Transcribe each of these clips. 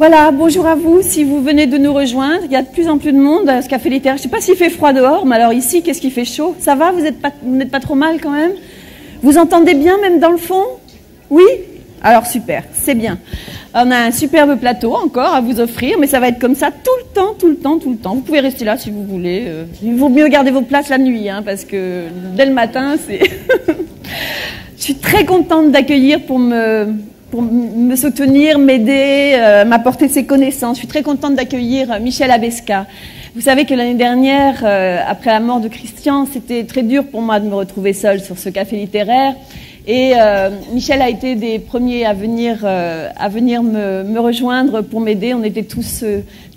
Voilà, bonjour à vous. Si vous venez de nous rejoindre, il y a de plus en plus de monde à ce café littéraire. Je ne sais pas s'il fait froid dehors, mais alors ici, qu'est-ce qu'il fait chaud? Ça va? Vous n'êtes pas trop mal quand même? Vous entendez bien même dans le fond? Oui? Alors super, c'est bien. On a un superbe plateau encore à vous offrir, mais ça va être comme ça tout le temps, tout le temps, tout le temps. Vous pouvez rester là si vous voulez. Il vaut mieux garder vos places la nuit, hein, parce que dès le matin, c'est... Je suis très contente d'accueillir pour me soutenir, m'aider, m'apporter ses connaissances. Je suis très contente d'accueillir Michel Abesca. Vous savez que l'année dernière, après la mort de Christian, c'était très dur pour moi de me retrouver seule sur ce café littéraire. Et Michel a été des premiers à venir me rejoindre pour m'aider. On était tous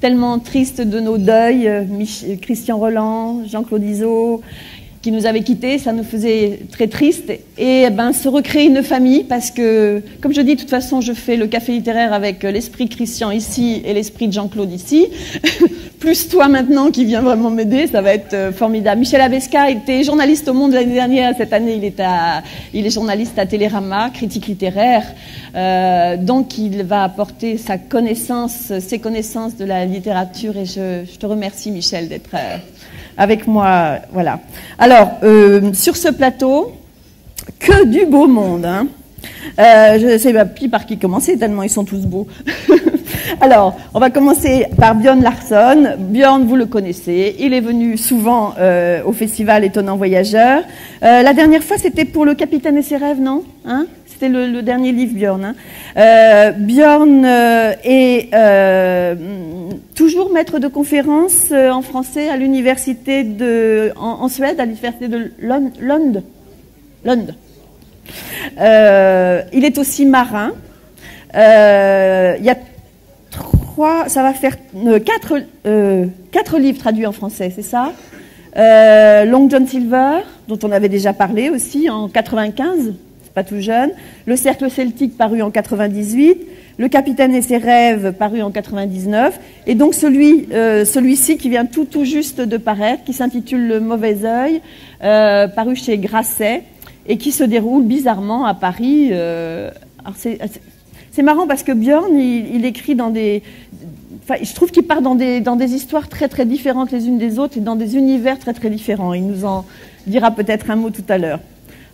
tellement tristes de nos deuils. Christian Roland, Jean-Claude Izzo, qui nous avait quittés, ça nous faisait très triste. Et se recréer une famille, parce que, comme je dis, de toute façon, je fais le café littéraire avec l'esprit de Christian ici et l'esprit de Jean-Claude ici. Plus toi maintenant qui viens vraiment m'aider, ça va être formidable. Michel Abesca était journaliste au Monde l'année dernière. Cette année, il est journaliste à Télérama, critique littéraire. Donc, il va apporter ses connaissances de la littérature. Et je te remercie, Michel, d'être avec moi. Voilà. Alors, sur ce plateau, que du beau monde. Hein. Je ne sais pas par qui commencer, tellement ils sont tous beaux. Alors, on va commencer par Björn Larsson. Björn, vous le connaissez. Il est venu souvent au festival Étonnant Voyageur. La dernière fois, c'était pour Le Capitaine et ses rêves, non? Hein? C'était le dernier livre, Björn. Hein. Björn est toujours maître de conférences en français à l'université en Suède, à l'université de Lund. Il est aussi marin. Il y a ça va faire 4 livres traduits en français, c'est ça? Long John Silver, dont on avait déjà parlé aussi en 95, c'est pas tout jeune. Le Cercle Celtique, paru en 98. Le Capitaine et ses rêves, paru en 99. Et donc celui-ci qui vient tout juste de paraître, qui s'intitule Le Mauvais Œil, paru chez Grasset, et qui se déroule bizarrement à Paris. C'est marrant parce que Björn, il écrit dans des... Enfin, je trouve qu'il part dans des histoires très très différentes les unes des autres et dans des univers très très différents. Il nous en dira peut-être un mot tout à l'heure.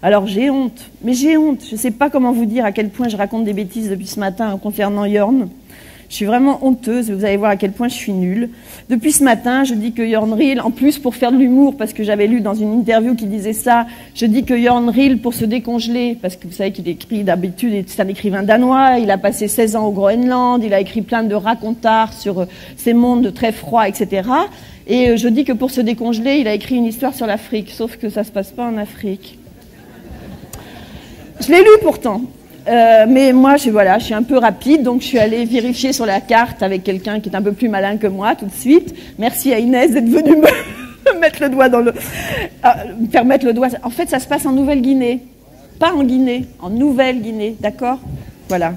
Alors j'ai honte, mais j'ai honte. Je ne sais pas comment vous dire à quel point je raconte des bêtises depuis ce matin concernant Jörn. Je suis vraiment honteuse, vous allez voir à quel point je suis nulle. Depuis ce matin, je dis que Jörn Riel, en plus pour faire de l'humour, parce que j'avais lu dans une interview qui disait ça, je dis que Jörn Riel, pour se décongeler, parce que vous savez qu'il écrit d'habitude, c'est un écrivain danois, il a passé 16 ans au Groenland, il a écrit plein de racontards sur ces mondes très froids, etc. Et je dis que pour se décongeler, il a écrit une histoire sur l'Afrique, sauf que ça ne se passe pas en Afrique. Je l'ai lu pourtant. Mais moi, je suis un peu rapide, donc je suis allée vérifier sur la carte avec quelqu'un qui est un peu plus malin que moi tout de suite. Merci à Inès d'être venue me mettre le doigt dans le... me faire mettre le doigt. En fait, ça se passe en Nouvelle-Guinée. Pas en Guinée, en Nouvelle-Guinée, d'accord? Voilà.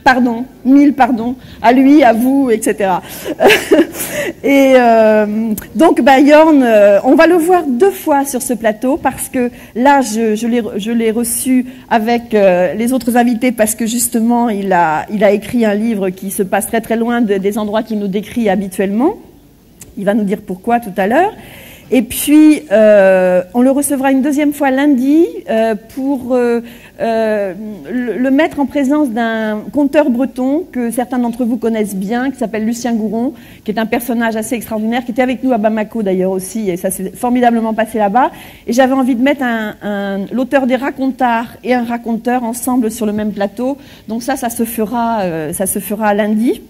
Pardon, 1000 pardons, à lui, à vous, etc. Et donc, Jörn, on va le voir 2 fois sur ce plateau parce que là, je l'ai reçu avec les autres invités parce que justement, il a écrit un livre qui se passe très très loin des endroits qu'il nous décrit habituellement. Il va nous dire pourquoi tout à l'heure. Et puis, on le recevra une 2e fois lundi pour le mettre en présence d'un conteur breton que certains d'entre vous connaissent bien, qui s'appelle Lucien Gouron, qui est un personnage assez extraordinaire, qui était avec nous à Bamako d'ailleurs aussi, et ça s'est formidablement passé là-bas. Et j'avais envie de mettre l'auteur des racontards et un raconteur ensemble sur le même plateau. Donc ça se fera lundi.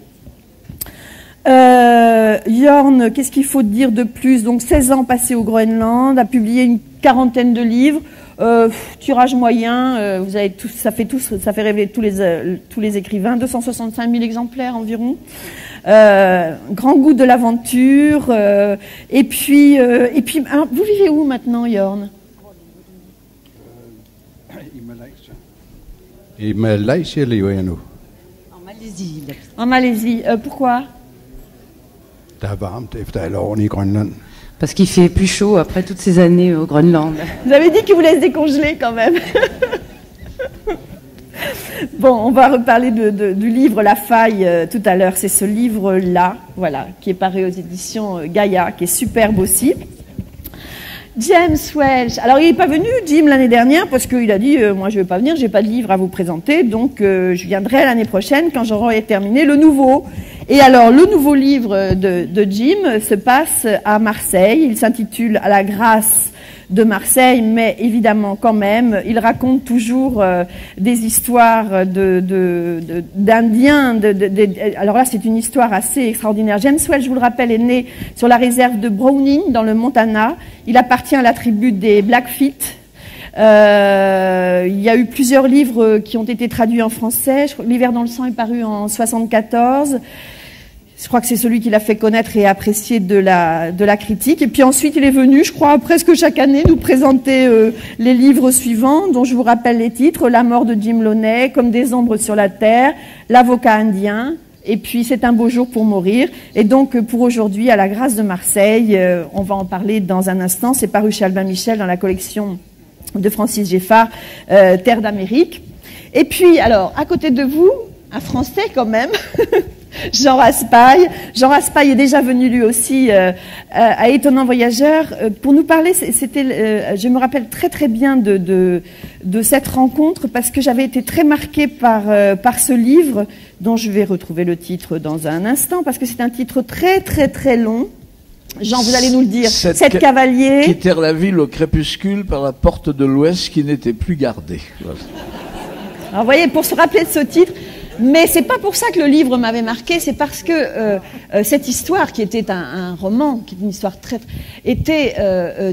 Jörn, qu'est-ce qu'il faut dire de plus? Donc 16 ans passés au Groenland, a publié une 40aine de livres, tirage moyen, vous avez ça fait rêver tous les écrivains, 265 000 exemplaires environ, grand goût de l'aventure, et puis alors, vous vivez où maintenant, Jörn? I Malaysia lever jeg nu. En Malaisie. En Malaisie, pourquoi? Der er varmt efter alle årene i Grønland. Parce qu'il fait plus chaud après toutes ces années au Groenland. Vous avez dit qu'il voulait se décongeler quand même. Bon, on va reparler du livre La Faille tout à l'heure. C'est ce livre-là, voilà, qui est paru aux éditions Gaïa, qui est superbe aussi. James Welch. Alors, il n'est pas venu, Jim, l'année dernière, parce qu'il a dit moi, je ne vais pas venir, je n'ai pas de livre à vous présenter, donc je viendrai l'année prochaine quand j'aurai terminé le nouveau. Et alors, le nouveau livre de Jim se passe à Marseille. Il s'intitule À la grâce de Marseille, mais évidemment, quand même, il raconte toujours des histoires d'Indiens. Alors là, c'est une histoire assez extraordinaire. James Welch, je vous le rappelle, est né sur la réserve de Browning, dans le Montana. Il appartient à la tribu des Blackfeet. Il y a eu plusieurs livres qui ont été traduits en français. L'hiver dans le sang est paru en 1974. Je crois que c'est celui qui l'a fait connaître et apprécier de la critique. Et puis ensuite, il est venu, je crois, presque chaque année, nous présenter les livres suivants, dont je vous rappelle les titres. La mort de Jim Loney, Comme des ombres sur la terre, L'avocat indien, et puis C'est un beau jour pour mourir. Et donc, pour aujourd'hui, À la grâce de Marseille, on va en parler dans un instant. C'est paru chez Albin Michel dans la collection de Francis Geffard, Terre d'Amérique. Et puis, alors, à côté de vous, un Français quand même, Jean Raspail. Jean Raspail est déjà venu lui aussi à Étonnant Voyageur pour nous parler. Je me rappelle très très bien de cette rencontre parce que j'avais été très marquée par ce livre dont je vais retrouver le titre dans un instant parce que c'est un titre très très très long. Jean, vous allez nous le dire. Sept cavaliers quittèrent la ville au crépuscule par la porte de l'Ouest qui n'était plus gardée. Voilà. Alors vous voyez, pour se rappeler de ce titre. Mais c'est pas pour ça que le livre m'avait marqué, c'est parce que cette histoire, qui était un roman, qui est une histoire était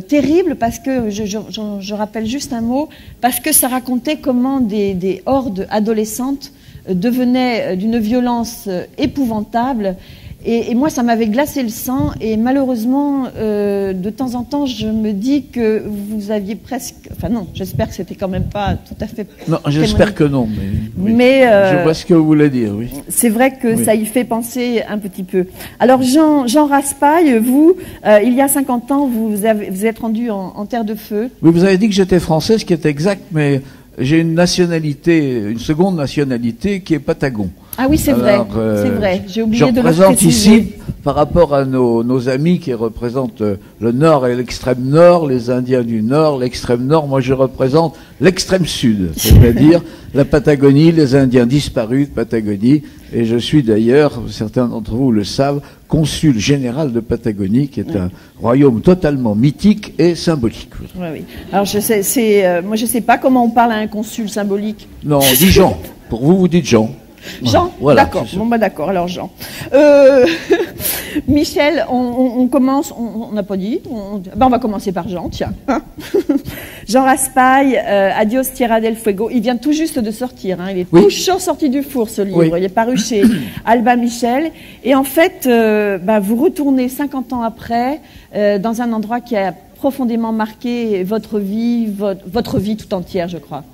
terrible, parce que, je rappelle juste un mot, parce que ça racontait comment des hordes adolescentes devenaient d'une violence épouvantable. Et moi, ça m'avait glacé le sang. Et malheureusement, de temps en temps, je me dis que vous aviez presque... Enfin non, j'espère que c'était quand même pas tout à fait... Non, j'espère que non, mais, oui. Mais je vois ce que vous voulez dire, oui. C'est vrai que ça y fait penser un petit peu. Alors Jean Raspail, vous, il y a 50 ans, vous êtes rendu en Terre de Feu. Oui, vous avez dit que j'étais français, ce qui est exact, mais j'ai une nationalité, une seconde nationalité qui est patagon. Ah oui, c'est vrai, c'est vrai. J'ai oublié de le préciser. Je représente ici, par rapport à nos amis qui représentent le Nord et l'extrême Nord, les Indiens du Nord, l'extrême Nord, moi je représente l'extrême Sud, c'est-à-dire la Patagonie, les Indiens disparus de Patagonie, et je suis d'ailleurs, certains d'entre vous le savent, consul général de Patagonie, qui est un royaume totalement mythique et symbolique. Oui, oui. Alors moi je sais pas comment on parle à un consul symbolique. Non, on dit Jean. Pour vous, vous dites Jean. Jean, voilà, d'accord. Bon, bah d'accord. Alors Jean. Michel, on commence. On n'a pas dit. On va commencer par Jean. Tiens. Hein. Jean Raspail, Adios Tierra del Fuego. Il vient tout juste de sortir. Hein. Il est tout chaud sorti du four, ce livre. Oui. Il est paru chez Albin Michel. Et en fait, vous retournez 50 ans après dans un endroit qui a profondément marqué votre vie tout entière, je crois.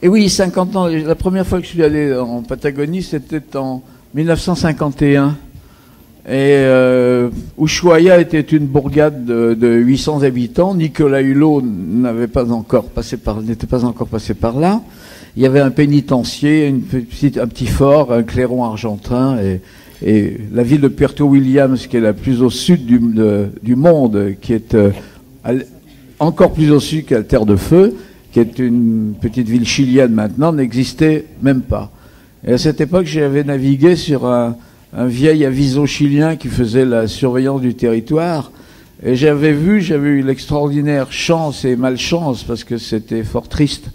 Et oui, 50 ans, la première fois que je suis allé en Patagonie, c'était en 1951. Et Ushuaia était une bourgade de 800 habitants. Nicolas Hulot n'était pas encore passé par là. Il y avait un pénitencier, un petit fort, un clairon argentin, et la ville de Puerto Williams, qui est la plus au sud du monde, qui est encore plus au sud qu'à la Terre de Feu, qui est une petite ville chilienne maintenant, n'existait même pas. Et à cette époque, j'avais navigué sur un vieil aviso chilien qui faisait la surveillance du territoire, et j'avais eu l'extraordinaire chance et malchance, parce que c'était fort triste,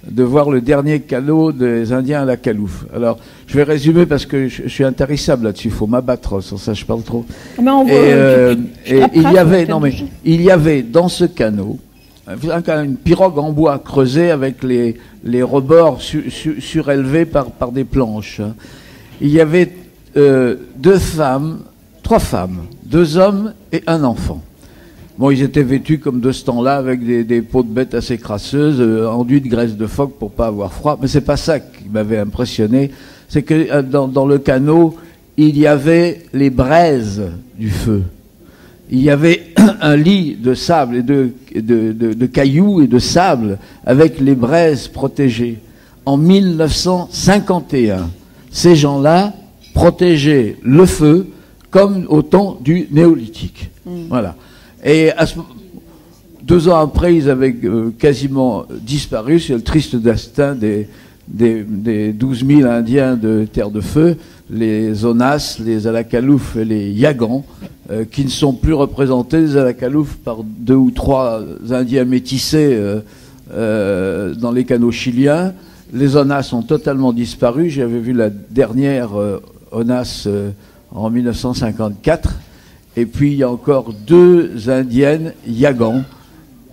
de voir le dernier canot des Indiens à la Calouf. Alors, je vais résumer parce que je suis intarissable là-dessus, il faut m'abattre, sans ça je parle trop. Mais il y avait dans ce canot une pirogue en bois creusée avec les rebords surélevés par des planches. Il y avait trois femmes, 2 hommes et 1 enfant. Bon, ils étaient vêtus comme de ce temps-là, avec des peaux de bêtes assez crasseuses, enduits de graisse de phoque pour pas avoir froid. Mais c'est pas ça qui m'avait impressionné. C'est que dans le canot, il y avait les braises du feu. Il y avait un lit de sable et de cailloux et de sable avec les braises protégées. en 1951. Ces gens-là protégeaient le feu comme au temps du néolithique. Voilà. Et 2 ans après, ils avaient quasiment disparu. C'est le triste destin des 12 000 Indiens de Terre de Feu, les Onas, les Alakalouf et les Yagans, qui ne sont plus représentés, les Alakalouf, par 2 ou 3 Indiens métissés dans les canaux chiliens. Les Onas ont totalement disparu. J'avais vu la dernière Onas en 1954. Et puis il y a encore 2 Indiennes Yagans,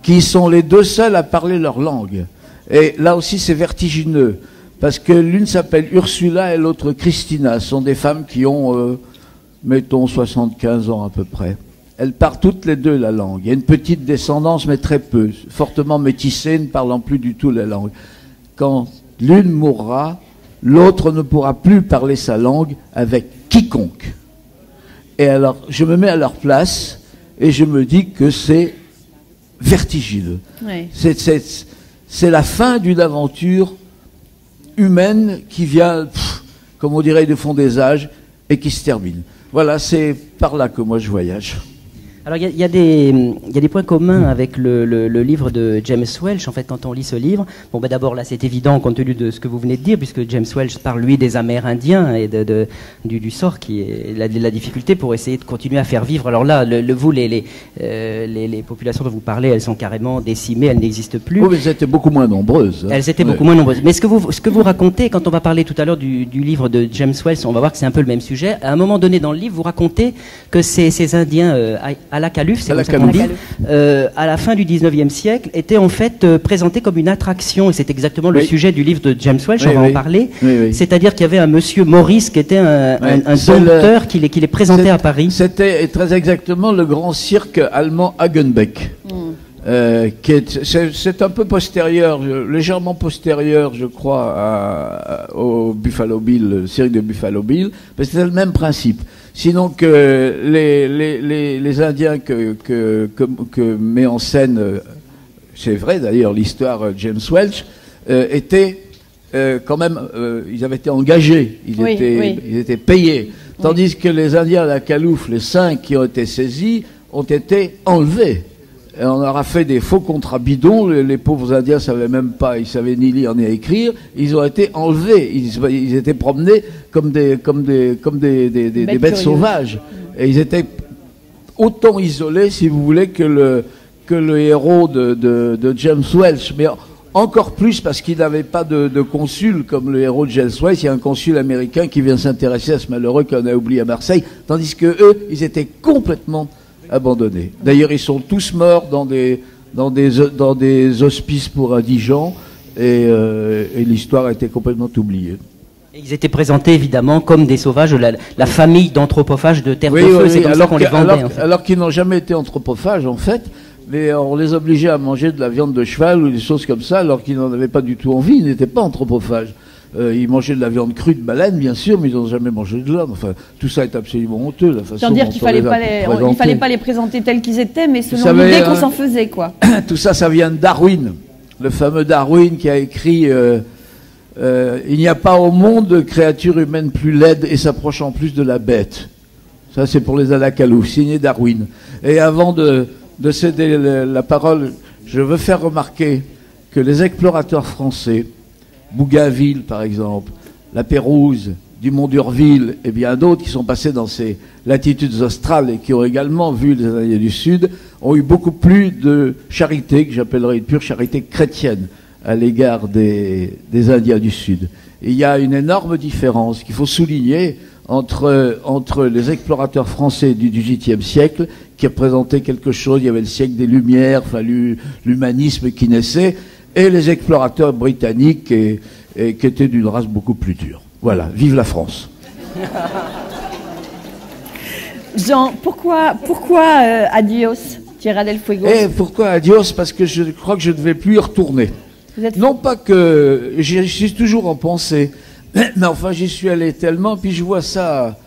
qui sont les 2 seules à parler leur langue. Et là aussi c'est vertigineux, parce que l'une s'appelle Ursula et l'autre Christina. Ce sont des femmes qui ont, mettons, 75 ans à peu près. Elles parlent toutes les 2 la langue. Il y a une petite descendance, mais très peu, fortement métissée, ne parlant plus du tout la langue. Quand l'une mourra, l'autre ne pourra plus parler sa langue avec quiconque. Et alors, je me mets à leur place et je me dis que c'est vertigineux. Oui. C'est la fin d'une aventure humaine qui vient, comme on dirait, du fond des âges et qui se termine. Voilà, c'est par là que moi je voyage. Alors il y a des points communs avec le livre de James Welch, en fait, quand on lit ce livre. Bon, ben d'abord là c'est évident compte tenu de ce que vous venez de dire, puisque James Welch parle lui des Amérindiens et du sort qui est la difficulté pour essayer de continuer à faire vivre. Alors là, vous les populations dont vous parlez, elles sont carrément décimées, elles n'existent plus. Oui, mais elles étaient beaucoup moins nombreuses. Hein. Elles étaient beaucoup moins nombreuses. Mais ce que vous racontez, quand on va parler tout à l'heure du livre de James Welch, on va voir que c'est un peu le même sujet. À un moment donné dans le livre, vous racontez que ces Indiens Alakalouf, c'est comme ça qu'on dit, à la fin du 19e siècle, était en fait présenté comme une attraction, et c'est exactement le sujet du livre de James Welch, on va en parler. C'est-à-dire qu'il y avait un monsieur Maurice qui était un dompteur qui les présentait à Paris. C'était très exactement le grand cirque allemand Hagenbeck. C'est un peu postérieur, légèrement postérieur, je crois, au Buffalo Bill, le cirque de Buffalo Bill, mais c'était le même principe. Sinon que les Indiens que met en scène, c'est vrai d'ailleurs l'histoire James Welch, étaient quand même, ils avaient été engagés, ils étaient payés, tandis que les Indiens de la Calouf, les 5 qui ont été saisis, ont été enlevés. Et on leur a fait des faux contrats bidons, les pauvres Indiens savaient même pas, ils savaient ni lire ni écrire, ils ont été enlevés, ils étaient promenés comme des bêtes sauvages. Et ils étaient autant isolés, si vous voulez, que le héros de James Welch, mais encore plus parce qu'il n'avait pas de consul comme le héros de James Welch. Il y a un consul américain qui vient s'intéresser à ce malheureux qu'on a oublié à Marseille, tandis que eux, ils étaient complètement abandonnés. D'ailleurs, ils sont tous morts dans des hospices pour indigents et l'histoire a été complètement oubliée. Et ils étaient présentés évidemment comme des sauvages, la famille d'anthropophages de Terre de Feu, c'est comme ça qu'on les vendait. En fait. Alors qu'ils n'ont jamais été anthropophages en fait, mais on les obligeait à manger de la viande de cheval ou des choses comme ça, alors qu'ils n'en avaient pas du tout envie, ils n'étaient pas anthropophages. Ils mangeaient de la viande crue de baleine, bien sûr, mais ils n'ont jamais mangé de l'homme. Enfin, tout ça est absolument honteux, la façon dire dont qu'il on les il fallait pas les présenter tels qu'ils étaient, mais selon l'idée qu'on s'en faisait, quoi. Tout ça, ça vient de Darwin, le fameux Darwin qui a écrit il n'y a pas au monde de créature humaine plus laide et s'approchant plus de la bête. Ça, c'est pour les Alakalouf, signé Darwin. Et avant de céder la parole, je veux faire remarquer que les explorateurs français, Bougainville par exemple, la Pérouse, Dumont d'Urville et bien d'autres qui sont passés dans ces latitudes australes et qui ont également vu les Indiens du Sud, ont eu beaucoup plus de charité, que j'appellerais une pure charité chrétienne, à l'égard des Indiens du Sud. Et il y a une énorme différence qu'il faut souligner entre les explorateurs français du XVIIIe siècle, qui représentaient quelque chose, il y avait le siècle des Lumières, enfin l'humanisme qui naissait, et les explorateurs britanniques qui étaient d'une race beaucoup plus dure. Voilà, vive la France. Jean, pourquoi adios, Tierra del Fuego? Pourquoi adios? Parce que je crois que je ne vais plus y retourner. Non pas que j'y suis toujours en pensée, mais enfin j'y suis allé tellement, puis je vois ça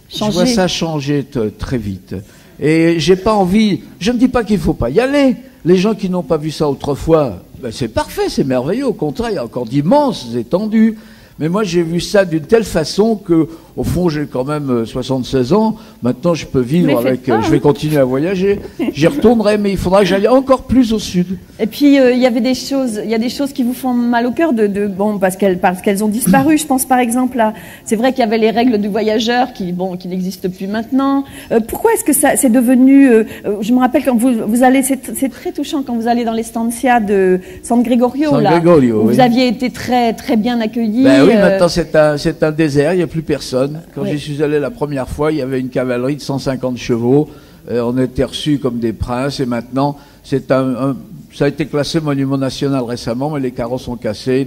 changer très vite. Et j'ai pas envie, je ne dis pas qu'il faut pas y aller. Les gens qui n'ont pas vu ça autrefois, ben, c'est parfait, c'est merveilleux. Au contraire, il y a encore d'immenses étendues. Mais moi, j'ai vu ça d'une telle façon que, au fond, j'ai quand même 76 ans. Maintenant, je peux vivre avec. Je vais continuer à voyager. J'y retournerai, mais il faudra que j'aille encore plus au sud. Et puis, il y a des choses qui vous font mal au cœur bon, parce qu'elles ont disparu. Je pense par exemple à, c'est vrai qu'il y avait les règles du voyageur qui n'existent plus maintenant. Pourquoi est-ce que ça c'est devenu je me rappelle quand vous allez, c'est très touchant quand vous allez dans l'estancia de San Gregorio, où vous aviez été très très bien accueillis. Ben oui, maintenant c'est un désert, il n'y a plus personne. Quand j'y suis allé la première fois, il y avait une cavalerie de 150 chevaux. On était reçus comme des princes, et maintenant ça a été classé monument national récemment, mais les carreaux sont cassés,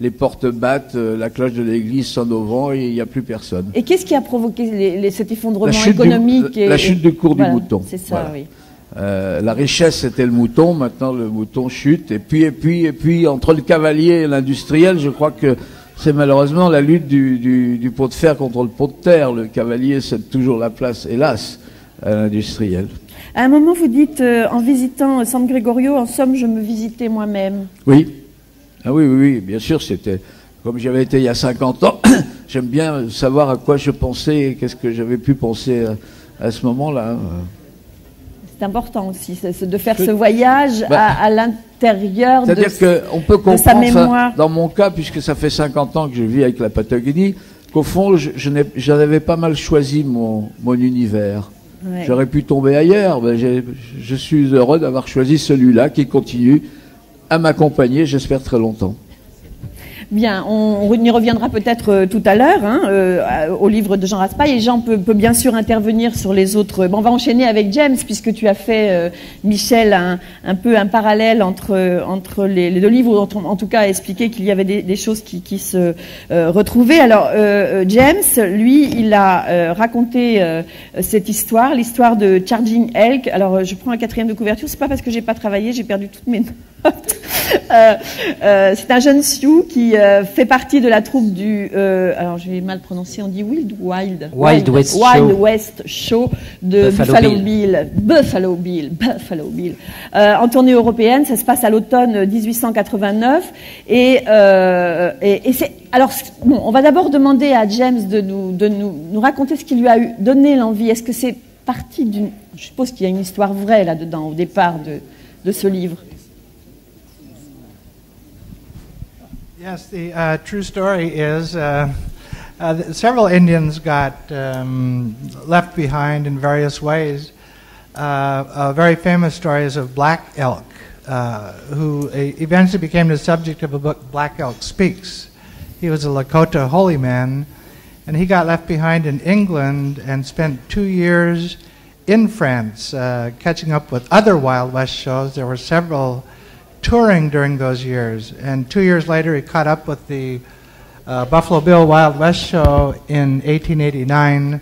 les portes battent, la cloche de l'église sonne au vent et il n'y a plus personne. Et qu'est-ce qui a provoqué cet effondrement économique La chute du cours du mouton. C'est ça, oui. La richesse, c'était le mouton. Maintenant, le mouton chute. Et puis, entre le cavalier et l'industriel, je crois que c'est malheureusement la lutte du pot de fer contre le pot de terre. Le cavalier cède toujours la place, hélas, à l'industriel. À un moment, vous dites, en visitant San Gregorio, en somme, je me visitais moi-même. Oui. Ah oui, bien sûr, c'était... Comme j'avais été il y a 50 ans, j'aime bien savoir à quoi je pensais et qu'est-ce que j'avais pu penser à ce moment-là. C'est important aussi, de faire ce voyage à l'intérieur de sa mémoire. C'est-à-dire qu'on peut comprendre, dans mon cas, puisque ça fait 50 ans que je vis avec la Patagonie, qu'au fond, j'en avais pas mal choisi mon univers. Ouais. J'aurais pu tomber ailleurs, mais je suis heureux d'avoir choisi celui-là qui continue à m'accompagner, j'espère, très longtemps. Bien, on y reviendra peut-être tout à l'heure au livre de Jean Raspail, et Jean peut bien sûr intervenir sur les autres. Bon, on va enchaîner avec James, puisque tu as fait, Michel, un peu un parallèle entre les deux livres, ou en tout cas expliqué qu'il y avait des choses qui se retrouvaient. Alors, James, lui, il a raconté cette histoire, l'histoire de Charging Elk. Alors, je prends un 4e de couverture, c'est pas parce que j'ai pas travaillé, j'ai perdu toutes mes notes. C'est un jeune Sioux qui fait partie de la troupe du alors je vais mal prononcer, on dit Wild West Show de Buffalo Bill. En tournée européenne, ça se passe à l'automne 1889 et c'est alors bon, on va d'abord demander à James de nous raconter ce qui lui a donné l'envie. Est-ce que c'est parti d'une, je suppose qu'il y a une histoire vraie là-dedans au départ de ce livre. Yes, the true story is several Indians got left behind in various ways. A very famous story is of Black Elk, who eventually became the subject of a book, Black Elk Speaks. He was a Lakota holy man, and he got left behind in England and spent 2 years in France, catching up with other Wild West shows. There were several touring during those years, and 2 years later he caught up with the Buffalo Bill Wild West show in 1889,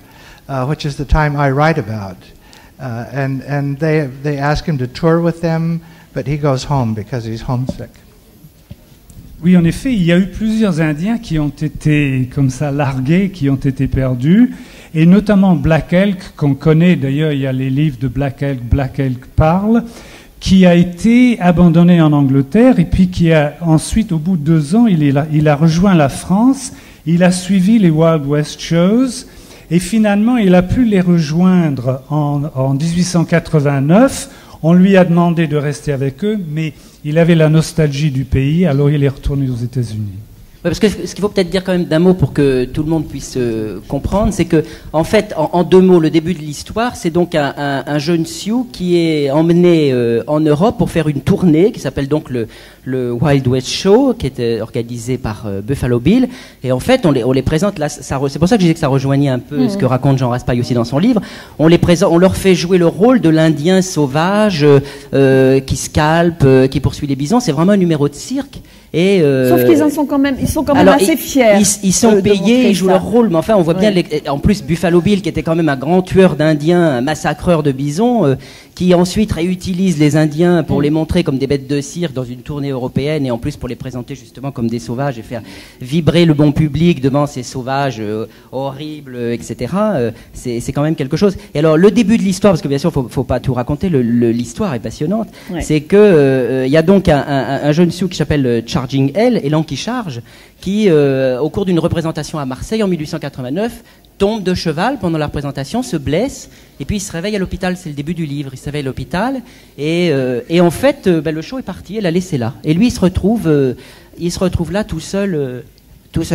which is the time I write about, and they ask him to tour with them, but he goes home because he's homesick. Oui, en effet, il y a eu plusieurs Indiens qui ont été comme ça largués, qui ont été perdus, et notamment Black Elk, qu'on connaît, d'ailleurs il y a les livres de Black Elk parle, qui a été abandonné en Angleterre et puis qui a ensuite, au bout de 2 ans, il a rejoint la France, il a suivi les Wild West Shows et finalement il a pu les rejoindre en 1889. On lui a demandé de rester avec eux, mais il avait la nostalgie du pays, alors il est retourné aux États-Unis. Parce que ce qu'il faut peut-être dire quand même d'un mot pour que tout le monde puisse comprendre, c'est que, en fait, en 2 mots, le début de l'histoire, c'est donc un jeune Sioux qui est emmené en Europe pour faire une tournée qui s'appelle donc le Wild West Show, qui était organisé par Buffalo Bill. Et en fait, on les présente là. C'est pour ça que je disais que ça rejoignait un peu ce que raconte Jean Raspail aussi dans son livre. On leur fait jouer le rôle de l'Indien sauvage qui scalpe, qui poursuit les bisons. C'est vraiment un numéro de cirque. Et, sauf qu'ils en sont quand même, ils sont quand même assez fiers. Ils sont payés, ils jouent leur rôle, mais enfin, on voit bien, en plus, Buffalo Bill, qui était quand même un grand tueur d'Indiens, un massacreur de bisons, qui ensuite réutilise les Indiens pour les montrer comme des bêtes de cirque dans une tournée européenne, et en plus pour les présenter justement comme des sauvages et faire vibrer le bon public devant ces sauvages horribles, etc. C'est quand même quelque chose. Et alors, le début de l'histoire, parce que bien sûr, faut pas tout raconter, l'histoire est passionnante, c'est que il y a donc un jeune Sioux qui s'appelle Charging L, Élan qui charge, qui, au cours d'une représentation à Marseille en 1889, tombe de cheval pendant la représentation, se blesse, et puis il se réveille à l'hôpital. C'est le début du livre. Il se réveille à l'hôpital, et en fait, le show est parti, elle l'a laissé là. Et lui, il se retrouve là tout seul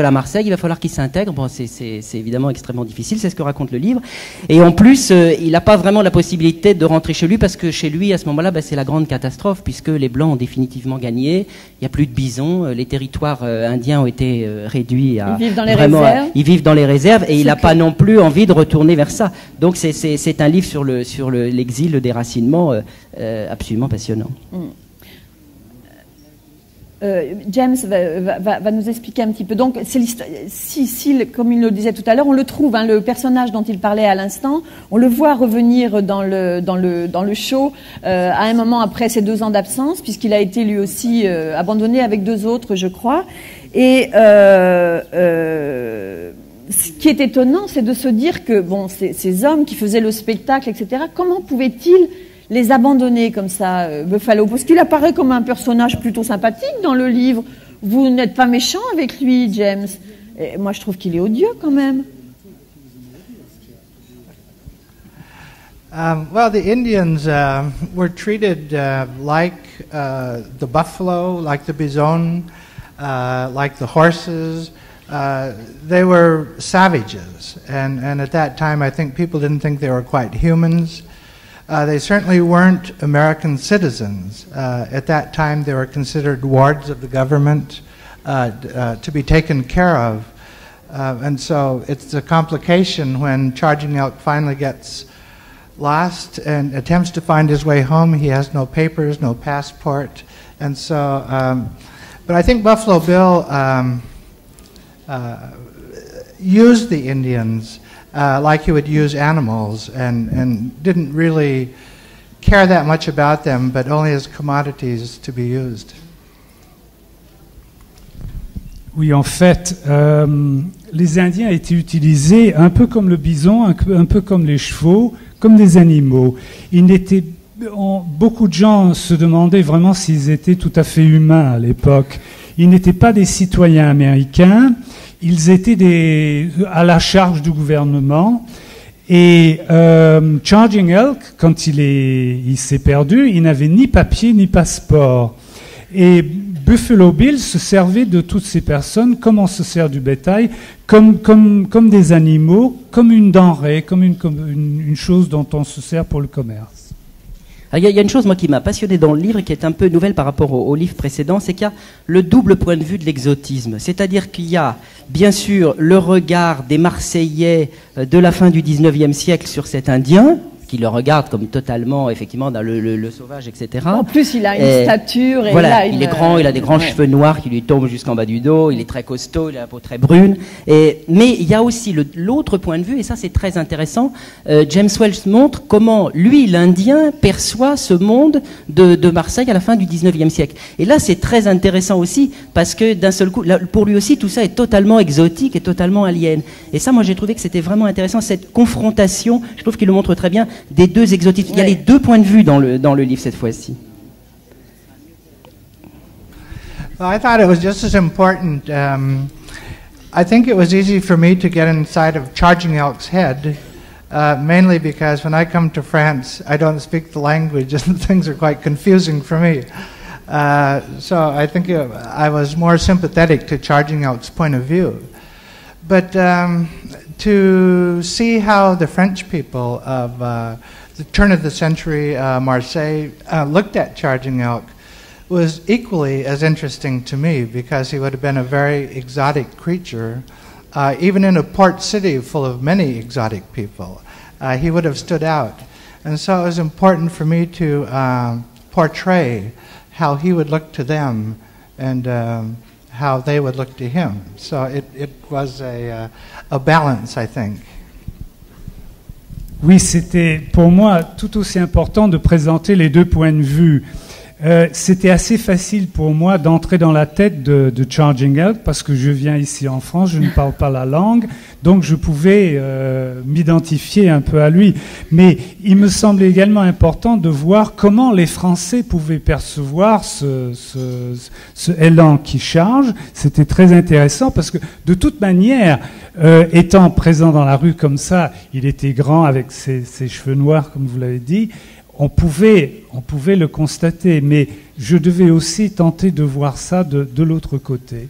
à Marseille. Il va falloir qu'il s'intègre. Bon, c'est évidemment extrêmement difficile, c'est ce que raconte le livre. Et en plus, il n'a pas vraiment la possibilité de rentrer chez lui, parce que chez lui, à ce moment-là, c'est la grande catastrophe, puisque les Blancs ont définitivement gagné. Il n'y a plus de bisons. Les territoires indiens ont été réduits à... Ils vivent dans les réserves. Ils vivent dans les réserves, et il n'a pas non plus envie de retourner vers ça. Donc c'est un livre sur l'exil, le déracinement, absolument passionnant. James va nous expliquer un petit peu. Donc, c'est l'histoire. Si, comme il le disait tout à l'heure, on le trouve, hein, le personnage dont il parlait à l'instant, on le voit revenir dans le show à un moment après ses 2 ans d'absence, puisqu'il a été lui aussi abandonné avec 2 autres, je crois. Et ce qui est étonnant, c'est de se dire que bon, ces hommes qui faisaient le spectacle, etc., comment pouvaient-ils les abandonner comme ça, Buffalo? Parce qu'il apparaît comme un personnage plutôt sympathique dans le livre. Vous n'êtes pas méchant avec lui, James. Et moi, je trouve qu'il est odieux quand même. Well, the Indians were treated like the buffalo, like the bison, like the horses. They were savages, and at that time, I think people didn't think they were quite humans. They certainly weren't American citizens. At that time, they were considered wards of the government to be taken care of. And so it's a complication when Charging Elk finally gets lost and attempts to find his way home. He has no papers, no passport. And so, but I think Buffalo Bill used the Indians like he would use animals, and didn't really care that much about them, but only as commodities to be used. Oui, en fait, les Indiens étaient utilisés un peu comme le bison, un peu comme les chevaux, comme des animaux. Beaucoup de gens se demandaient vraiment s'ils étaient tout à fait humains à l'époque. Ils n'étaient pas des citoyens américains. Ils étaient à la charge du gouvernement. Et Charging Elk, quand il s'est perdu, il n'avait ni papier ni passeport. Et Buffalo Bill se servait de toutes ces personnes comme on se sert du bétail, comme des animaux, comme une denrée, comme une chose dont on se sert pour le commerce. Il y a une chose, moi, qui m'a passionné dans le livre et qui est un peu nouvelle par rapport au livre précédent, c'est qu'il y a le double point de vue de l'exotisme. C'est-à-dire qu'il y a, bien sûr, le regard des Marseillais de la fin du 19e siècle sur cet Indien, qui le regarde comme totalement, effectivement, dans le sauvage, etc. En plus, il a une stature. Et voilà, il est grand, il a des grands cheveux noirs qui lui tombent jusqu'en bas du dos, il est très costaud, il a la peau très brune. Mais il y a aussi l'autre point de vue, et ça c'est très intéressant. James Welch montre comment, lui, l'Indien, perçoit ce monde de Marseille à la fin du 19e siècle. Et là, c'est très intéressant aussi, parce que d'un seul coup, là, pour lui aussi, tout ça est totalement exotique et totalement alien. Et ça, moi, j'ai trouvé que c'était vraiment intéressant, cette confrontation, je trouve qu'il le montre très bien, des deux exotismes. Il y a les deux points de vue dans le livre cette fois-ci. Well, I thought it was just as important. I think it was easy for me to get inside of Charging Elk's head, mainly because when I come to France, I don't speak the language and things are quite confusing for me. So I think I was more sympathetic to Charging Elk's point of view. But to see how the French people of the turn of the century Marseille looked at Charging Elk was equally as interesting to me, because he would have been a very exotic creature. Even in a port city full of many exotic people, he would have stood out. And so it was important for me to portray how he would look to them and how they would look to him. So it was a balance, I think. Oui, c'était pour moi tout aussi important de présenter les deux points de vue. C'était assez facile pour moi d'entrer dans la tête de Charging Elk parce que je viens ici en France, je ne parle pas la langue, donc je pouvais m'identifier un peu à lui. Mais il me semblait également important de voir comment les Français pouvaient percevoir ce élan qui charge. C'était très intéressant parce que de toute manière, étant présent dans la rue comme ça, il était grand avec ses cheveux noirs, comme vous l'avez dit. On pouvait le constater, mais je devais aussi tenter de voir ça de l'autre côté.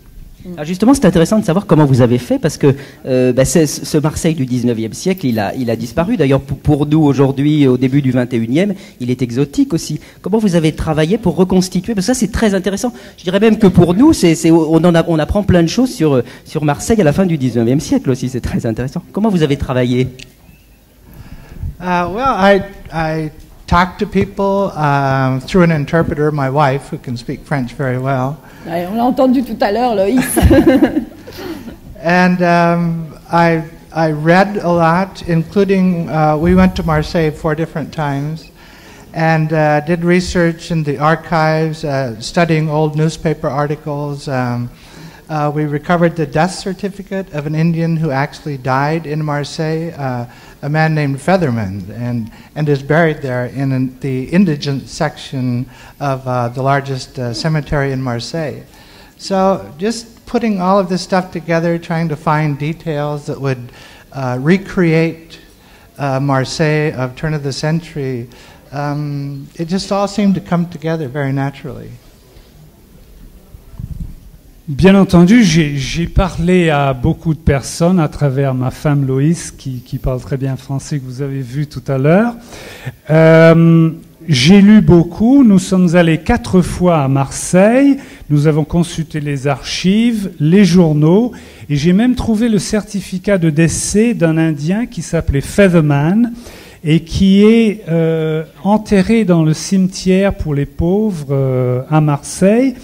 Alors justement, c'est intéressant de savoir comment vous avez fait, parce que ce Marseille du 19e siècle, il a disparu. D'ailleurs, pour nous, aujourd'hui, au début du 21e, il est exotique aussi. Comment vous avez travaillé pour reconstituer? Parce que ça, c'est très intéressant. Je dirais même que pour nous, on apprend plein de choses sur Marseille à la fin du 19e siècle aussi. C'est très intéressant. Comment vous avez travaillé? Well, I talk to people through an interpreter, my wife, who can speak French very well. Ouais, on l'a entendu tout à l'heure, Loïs. And I read a lot, including we went to Marseille 4 different times and did research in the archives, studying old newspaper articles. We recovered the death certificate of an Indian who actually died in Marseille, a man named Featherman, and is buried there in the indigent section of the largest cemetery in Marseille. So just putting all of this stuff together, trying to find details that would recreate Marseille of turn of the century, it just all seemed to come together very naturally. Bien entendu, j'ai parlé à beaucoup de personnes à travers ma femme Loïs, qui parle très bien français, que vous avez vu tout à l'heure. J'ai lu beaucoup, nous sommes allés 4 fois à Marseille, nous avons consulté les archives, les journaux, et j'ai même trouvé le certificat de décès d'un Indien qui s'appelait Featherman, et qui est enterré dans le cimetière pour les pauvres à Marseille.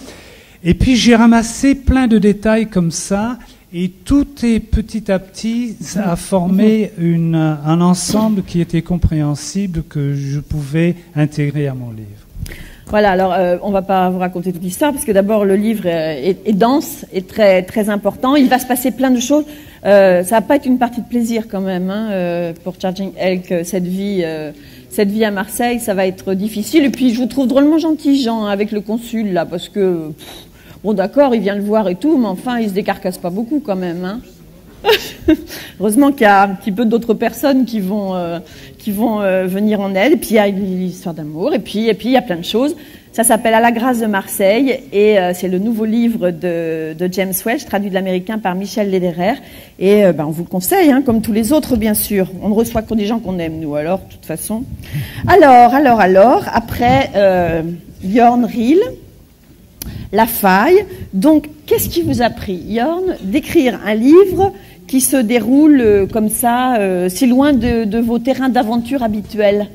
Et puis j'ai ramassé plein de détails comme ça, et tout est petit à petit, ça a formé un ensemble qui était compréhensible, que je pouvais intégrer à mon livre. Voilà, alors on ne va pas vous raconter toute l'histoire, parce que d'abord le livre est dense et très, très important. Il va se passer plein de choses. Ça va pas être une partie de plaisir quand même, hein, pour Charging Elk, cette vie à Marseille, ça va être difficile. Et puis je vous trouve drôlement gentil, Jean, avec le consul là, parce que bon, d'accord, il vient le voir et tout, mais enfin, il se décarcasse pas beaucoup quand même, hein. Heureusement qu'il y a un petit peu d'autres personnes qui vont venir en aide. Et puis il y a une histoire d'amour, et puis il y a plein de choses. Ça s'appelle À la grâce de Marseille, et c'est le nouveau livre de James Welch, traduit de l'américain par Michel Lederer. Et on vous le conseille, hein, comme tous les autres, bien sûr. On ne reçoit que des gens qu'on aime, nous, alors, de toute façon. Alors, après Jørn Riel, La Faille. Donc, qu'est-ce qui vous a pris, Jørn, d'écrire un livre qui se déroule comme ça, si loin de vos terrains d'aventure habituels?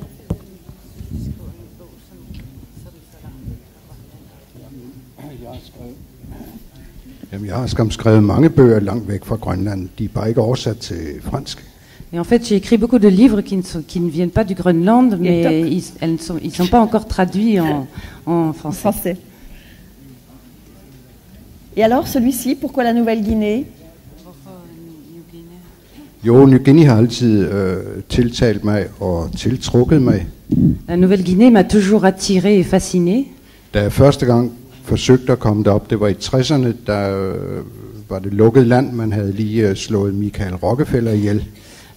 Jamen, jeg har skrevet mange bøger langt væk fra Grønland. De er bare ikke oversat til fransk. Et en fait, j'ai écrit beaucoup de livres qui ne viennent pas du Groenland, mais ils sont pas encore traduits en français. Et alors, celui-ci, pourquoi la Nouvelle-Guinée? Jo, Ny Guinea har altid tiltalt mig og tiltrukket mig. La Nouvelle-Guinée m'a toujours attiré et fasciné. Da jeg første gang forsøgte at komme derop, det var i 60'erne, der var det lukket land, man havde lige slået Michael Rockefeller ihjel.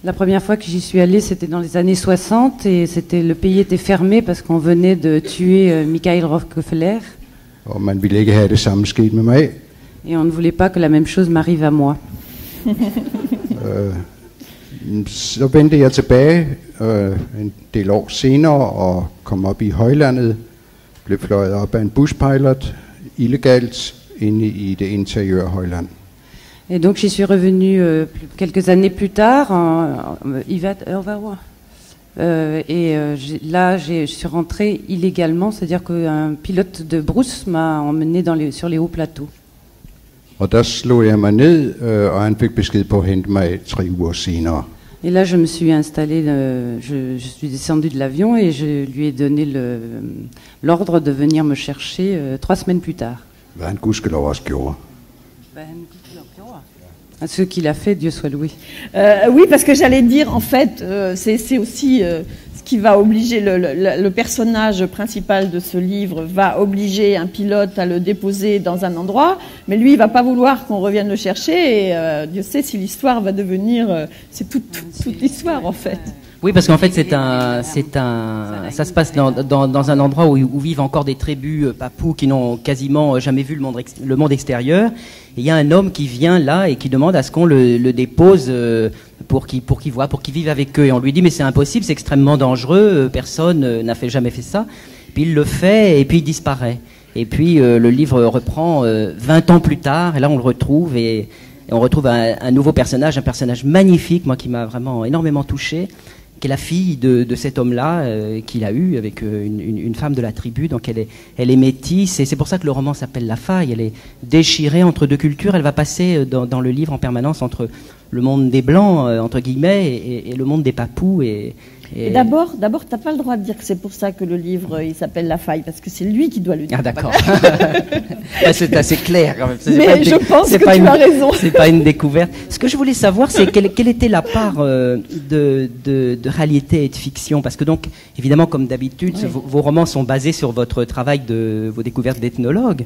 La première fois que j'y suis allée, c'était dans les années 60 et le pays était fermé parce qu'on venait de tuer Michael Rockefeller. Og man ville ikke have det samme sket med mig. Et on ne voulait pas que la même chose m'arrive à moi. Så vendte jeg tilbage en del år senere og kom op i højlandet, blev fløjet op af en buspilot illegalt inde i det interiøre højland. Et donc j'y suis revenu quelques années plus tard, Je suis rentrée illégalement, c'est-à-dire qu'un pilote de brousse m'a emmenée sur les hauts plateaux. Og der slog jeg mig ned, og han fik besked på at hente mig 3 uger senere. Et là, je me suis installée, je suis descendue de l'avion et je lui ai donné l'ordre de venir me chercher 3 semaines plus tard. Hvad han gudskelov også gjorde. Ce qu'il a fait, Dieu soit loué. Oui, parce que j'allais dire, en fait, c'est aussi ce qui va obliger le personnage principal de ce livre va obliger un pilote à le déposer dans un endroit, mais lui, il va pas vouloir qu'on revienne le chercher. Et Dieu sait si l'histoire va devenir, c'est toute l'histoire en fait. Oui, parce qu'en fait, ça se passe dans un endroit où vivent encore des tribus papous qui n'ont quasiment jamais vu le monde extérieur. Et il y a un homme qui vient là et qui demande à ce qu'on le dépose pour qu'il vive avec eux. Et on lui dit, mais c'est impossible, c'est extrêmement dangereux, personne n'a jamais fait ça. Puis il le fait et puis il disparaît. Et puis le livre reprend 20 ans plus tard, et là on le retrouve et on retrouve un nouveau personnage, un personnage magnifique, moi qui m'a vraiment énormément touché, qui est la fille de cet homme-là qu'il a eu avec une femme de la tribu. Donc elle est métisse, et c'est pour ça que le roman s'appelle La Faille. Elle est déchirée entre 2 cultures. Elle va passer dans le livre en permanence entre le monde des Blancs, entre guillemets, et le monde des Papous. Et d'abord, t'as pas le droit de dire que c'est pour ça que le livre il s'appelle La Faille, parce que c'est lui qui doit le dire. Ah d'accord. C'est assez clair quand même. Mais je pense que tu as raison. C'est pas une découverte. Ce que je voulais savoir, c'est quelle était la part de réalité et de fiction, parce que donc évidemment, comme d'habitude, oui, vos romans sont basés sur votre travail vos découvertes d'ethnologue.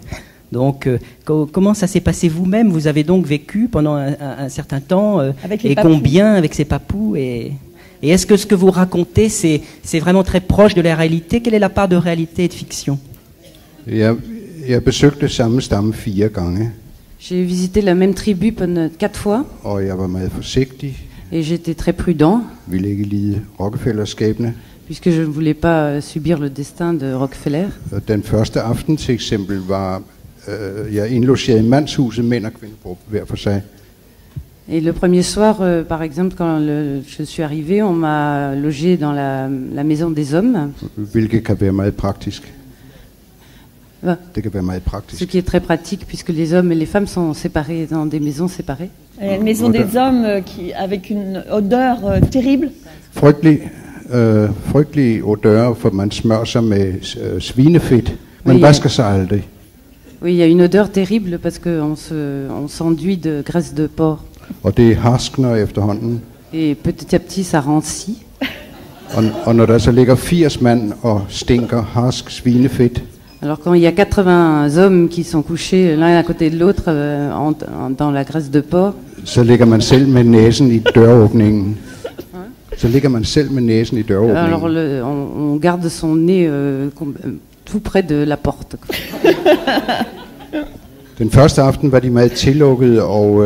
Donc, comment ça s'est passé vous-même? Vous avez donc vécu pendant un certain temps, et combien avec ces Papous et est-ce que ce que vous racontez, c'est vraiment très proche de la réalité? Quelle est la part de réalité et de fiction? Jeg besøgte samme stamme 4 gange. J'ai visité la même tribu 4 fois. Og jeg var meget forsigtig. Et j'étais très prudent. Ville ikke lide Rockefeller-skæbne. Puisque je ne voulais pas subir le destin de Rockefeller. Den første aften til eksempel var jeg indlogeret i mandshuset, mænd og kvinder på hver for sig. Et le premier soir, par exemple, quand je suis arrivé, on m'a logé dans la maison des hommes. Hvilket kan være meget praktisk. Det kan være meget praktisk. Ce qui est très pratique, puisque les hommes et les femmes sont séparés dans des maisons séparées. Une maison des hommes avec une odeur terrible. Frygtelig odeur, for man smører sig med svinefedt. Man vasker sig aldrig. Oui, il y a une odeur terrible parce qu'on s'enduit de graisse de porc. Og det harskner efterhånden. Et petit à petit, ça rancit. Og når der så ligger 80 mand og stinker harsk svinefedt. Alors quand il y a 80 hommes qui sont couchés l'un à côté de l'autre dans la graisse de porc. Så ligger man selv med næsen i døråbningen. Så ligger man selv med næsen i døråbningen. Alors on garde son nez tout près de la porte. Den første aften var de meget tillukkede og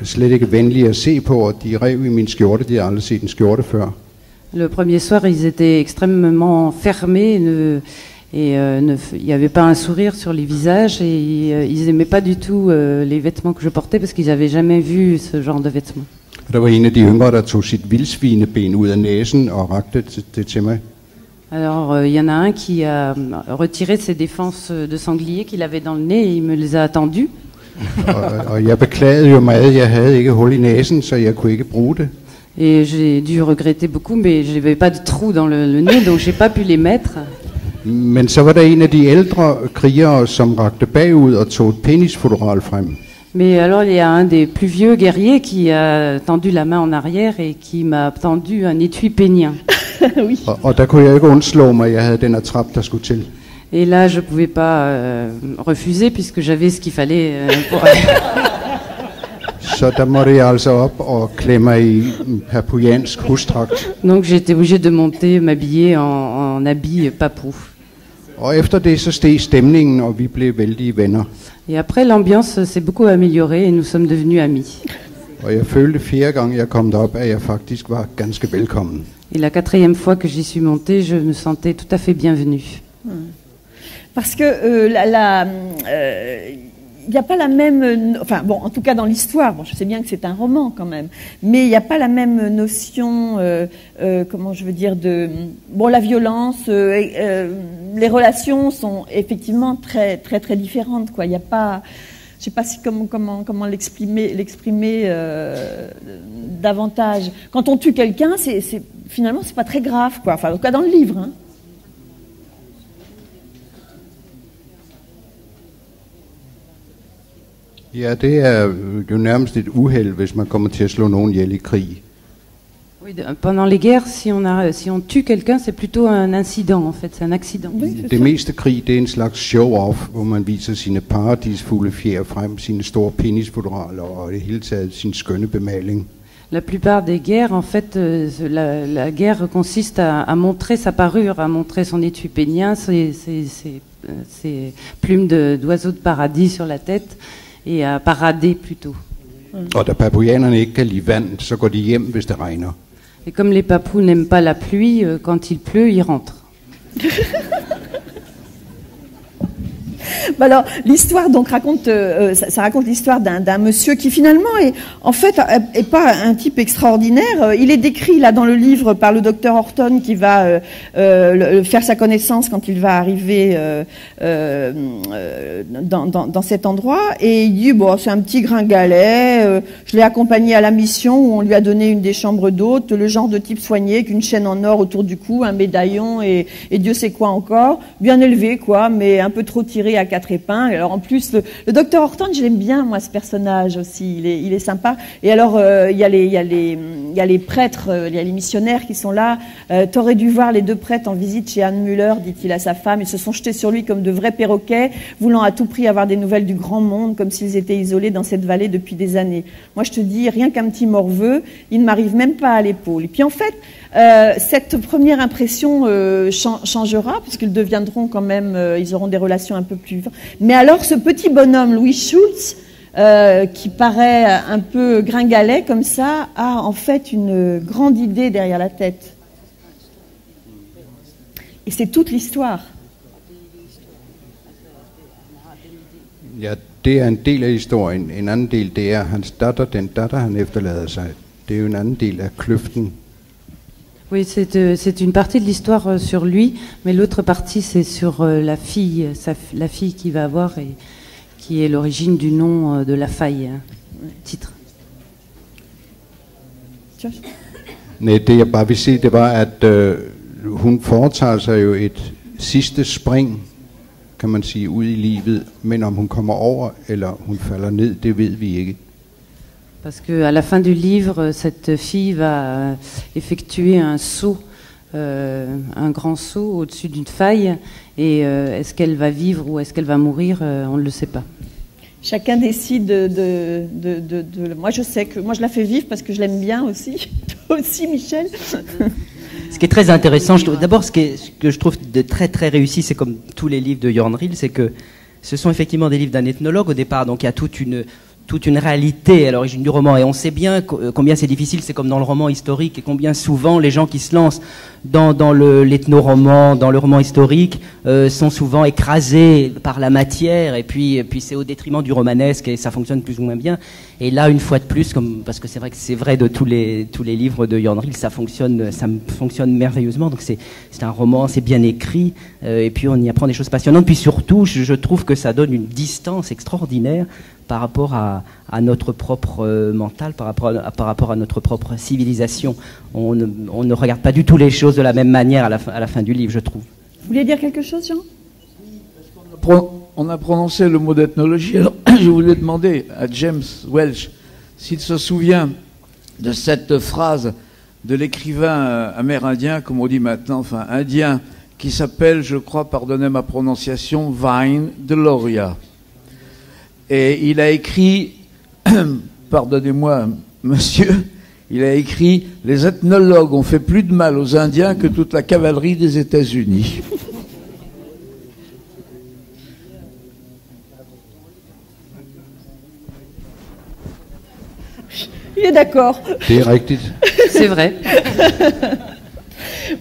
slet ikke venlige at se på, og de rev i min skjorte. De havde aldrig set en skjorte før. Le premier soir, ils étaient extrêmement fermés il n'y avait pas un sourire sur les visages et ils n'aimaient pas du tout les vêtements que je portais parce qu'ils n'avaient jamais vu ce genre de vêtements. Der var en af de yngre, der tog sit vildsvineben ud af næsen og rakte det til mig. Alors, il y en a un qui a retiré ses défenses de sanglier qu'il avait dans le nez et il me les a attendus. Og jeg beklagede jo meget, jeg havde ikke hul i næsen, så jeg kunne ikke bruge det. Et j'ai dû regretter beaucoup, mais je n'avais pas de trou dans le nez, donc j'ai pas pu les mettre. Men så var der en af de ældre krigere, som rakte bagud og tog et penisfodral frem. Mais alors il y a un des plus vieux guerriers qui a tendu la main en arrière et qui m'a tendu un étui pénien. Oui. Og der kunne jeg ikke undslå mig, jeg havde den attrap, der skulle til. Et là, je pouvais pas refuser puisque j'avais ce qu'il fallait pour. Så der måtte jeg altså op og klemme mig i papuansk husdragt. Donc j'étais obligé de monter, m'habiller en habit papou. Og efter det så steg stemningen, og vi blev vældige venner. Et après l'ambiance s'est beaucoup améliorée et nous sommes devenus amis. Og jeg følte 4 gange jeg kom derop, at jeg faktisk var ganske velkommen. Et la 4e fois que j'y suis montée, je me sentais tout à fait bienvenue. Parce que il n'y a pas la même, enfin bon, en tout cas dans l'histoire, bon, je sais bien que c'est un roman quand même, mais il n'y a pas la même notion, comment je veux dire, de, bon, la violence, les relations sont effectivement très très très différentes, quoi. Il n'y a pas, je sais pas si comment l'exprimer davantage. Quand on tue quelqu'un, finalement c'est pas très grave, quoi. Enfin, en tout cas dans le livre, hein. Ja, det er jo nærmest et uheld, hvis man kommer til at slå nogen ihjel i krig. Oui, pendant les guerres, si on tue quelqu'un, c'est plutôt un incident, en fait, c'est un accident. Oui, det meste krig, det er en slags show-off, hvor man viser sine paradisfulde fjer frem, sine store penisfodraler og det hele taget sin skønne bemaling. La plupart des guerres, en fait, la guerre consiste à montrer sa parure, à montrer son étui pénien, ses plumes d'oiseaux de paradis sur la tête, et à parader plutôt. Og da papuanerne ikke kan lide vand, så går de hjem, hvis det regner. Et comme les papous n'aiment pas la pluie, quand il pleut, ils rentrent. Bah alors, l'histoire donc raconte, ça raconte l'histoire d'un monsieur qui finalement est, en fait, est pas un type extraordinaire. Il est décrit là dans le livre par le docteur Horton qui va faire sa connaissance quand il va arriver dans cet endroit, et il dit bon, c'est un petit gringalet. Je l'ai accompagné à la mission où on lui a donné une des chambres d'hôtes, le genre de type soigné, avec une chaîne en or autour du cou, un médaillon et Dieu sait quoi encore, bien élevé quoi, mais un peu trop tiré à quatre épingles. Alors en plus, le docteur Horton, je l'aime bien moi ce personnage aussi, il est sympa. Et alors il y a les prêtres, il y a les missionnaires qui sont là. T'aurais dû voir les deux prêtres en visite chez Anne Muller, dit-il à sa femme. Ils se sont jetés sur lui comme de vrais perroquets, voulant à tout prix avoir des nouvelles du grand monde, comme s'ils étaient isolés dans cette vallée depuis des années. Moi je te dis, rien qu'un petit morveux, il ne m'arrive même pas à l'épaule. Et puis en fait, cette première impression changera, puisqu'ils deviendront quand même, ils auront des relations un peu plus. Mais alors, ce petit bonhomme, Louis Schultz, qui paraît un peu gringalet comme ça, a en fait une grande idée derrière la tête. Et c'est toute l'histoire. Ja, det er en del af historien. En anden del, det er hans datter, den datter, han efterlader sig. Det er jo en anden del af kløften. Oui, c'est une partie de l'histoire sur lui, mais l'autre partie c'est sur la fille qu'il va avoir et qui est l'origine du nom de La Faille, titre. Nej, det jeg bare vil sige, det var, at hun foretager sig jo et sidste spring, kan man sige, ud i livet, men om hun kommer over eller hun falder ned, det ved vi ikke. Parce qu'à la fin du livre, cette fille va effectuer un saut, un grand saut au-dessus d'une faille. Et est-ce qu'elle va vivre ou est-ce qu'elle va mourir, on ne le sait pas. Chacun décide Moi, je sais que moi je la fais vivre parce que je l'aime bien aussi. Toi aussi, Michel. Ce qui est très intéressant, d'abord, ce que je trouve de très très réussi, c'est comme tous les livres de Jörn Riehl, c'est que ce sont effectivement des livres d'un ethnologue au départ, donc il y a toute une réalité à l'origine du roman, et on sait bien combien c'est difficile, c'est comme dans le roman historique, et combien souvent les gens qui se lancent dans l'ethno-roman, dans le roman historique, sont souvent écrasés par la matière, et puis c'est au détriment du romanesque, et ça fonctionne plus ou moins bien. Et là, une fois de plus, parce que c'est vrai que c'est vrai de tous les livres de Jörn Riehl, ça fonctionne merveilleusement. Donc c'est un roman, c'est bien écrit, et puis on y apprend des choses passionnantes. Puis surtout, je trouve que ça donne une distance extraordinaire par rapport à notre propre mental, par rapport à notre propre civilisation. On ne regarde pas du tout les choses de la même manière à la fin du livre, je trouve. Vous voulez dire quelque chose, Jean ? On a prononcé le mot d'ethnologie, alors je voulais demander à James Welch s'il se souvient de cette phrase de l'écrivain amérindien, comme on dit maintenant, enfin indien, qui s'appelle, je crois, pardonnez ma prononciation, Vine Deloria. Et il a écrit, pardonnez-moi monsieur, il a écrit « Les ethnologues ont fait plus de mal aux Indiens que toute la cavalerie des États-Unis ». Il est d'accord. C'est vrai.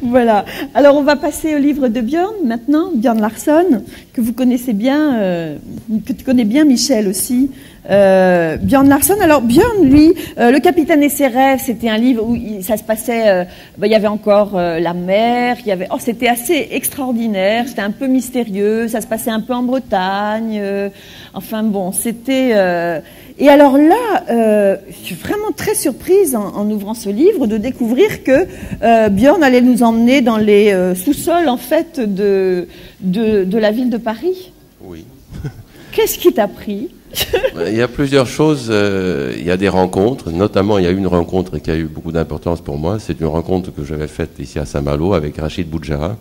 Voilà. Alors on va passer au livre de Björn maintenant, Björn Larsson, que vous connaissez bien, que tu connais bien, Michel, aussi. Björn Larsson. Alors, Björn, lui, Le Capitaine et ses rêves, c'était un livre où ça se passait... il y avait encore la mer, il y avait... c'était assez extraordinaire, c'était un peu mystérieux, ça se passait un peu en Bretagne. Enfin, bon, c'était... Et alors là, je suis vraiment très surprise en ouvrant ce livre de découvrir que Björn allait nous emmener dans les sous-sols, en fait, de la ville de Paris. Oui. Qu'est-ce qui t'a pris ? Il y a plusieurs choses. Il y a des rencontres. Notamment, il y a une rencontre qui a eu beaucoup d'importance pour moi. C'est une rencontre que j'avais faite ici à Saint-Malo avec Rachid Boudjara